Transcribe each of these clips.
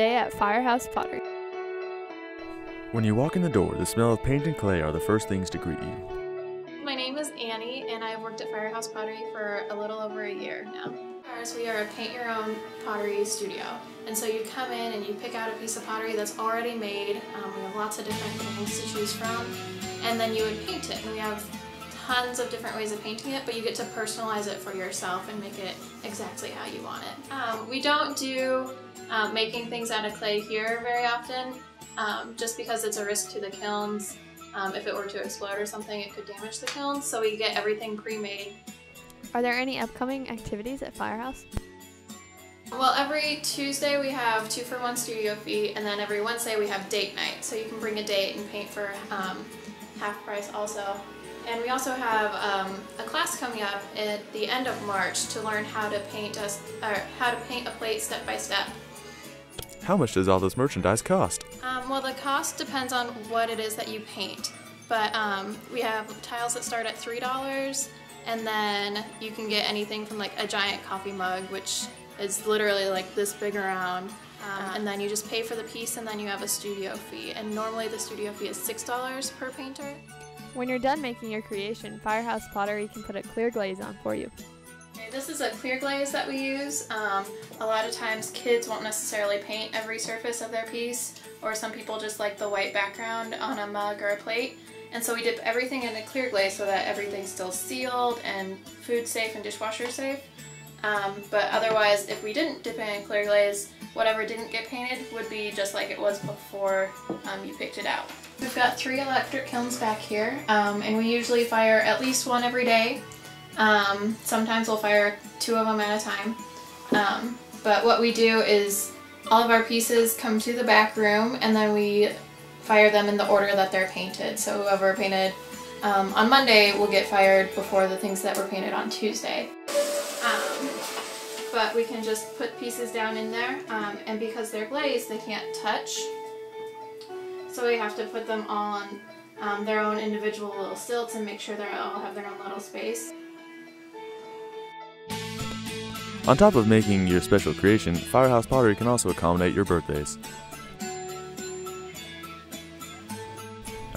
day at Firehouse Pottery. When you walk in the door, the smell of paint and clay are the first things to greet you. My name is Annie, and I've worked at Firehouse Pottery for a little over a year now. We are a paint-your-own pottery studio, and so you come in and you pick out a piece of pottery that's already made. We have lots of different things to choose from, and then you would paint it. And we have tons of different ways of painting it, but you get to personalize it for yourself and make it exactly how you want it. We don't do making things out of clay here very often, just because it's a risk to the kilns. If it were to explode or something, it could damage the kilns, so we get everything pre-made. Are there any upcoming activities at Firehouse? Well, every Tuesday we have 2-for-1 studio fee, and then every Wednesday we have date night, so you can bring a date and paint for half price also. And we also have a class coming up at the end of March to learn how to paint a plate step by step. How much does all this merchandise cost? Well, the cost depends on what it is that you paint, but we have tiles that start at $3, and then you can get anything from like a giant coffee mug, which is literally like this big around, and then you just pay for the piece, and then you have a studio fee, and normally the studio fee is $6 per painter. When you're done making your creation, Firehouse Pottery can put a clear glaze on for you. This is a clear glaze that we use. A lot of times kids won't necessarily paint every surface of their piece, or some people just like the white background on a mug or a plate. And so we dip everything in a clear glaze so that everything's still sealed and food safe and dishwasher safe. But otherwise, if we didn't dip it in clear glaze, whatever didn't get painted would be just like it was before you picked it out. We've got 3 electric kilns back here, and we usually fire at least 1 every day. Sometimes we'll fire 2 of them at a time. But what we do is all of our pieces come to the back room, and then we fire them in the order that they're painted. So whoever painted on Monday will get fired before the things that were painted on Tuesday. But we can just put pieces down in there, and because they're glazed, they can't touch. So we have to put them on their own individual little stilts and make sure they all have their own little space. On top of making your special creation, Firehouse Pottery can also accommodate your birthdays.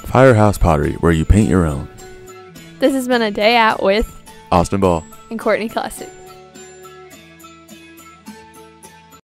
Firehouse Pottery, where you paint your own. This has been a day out with Austin Ball and Courtney Classick.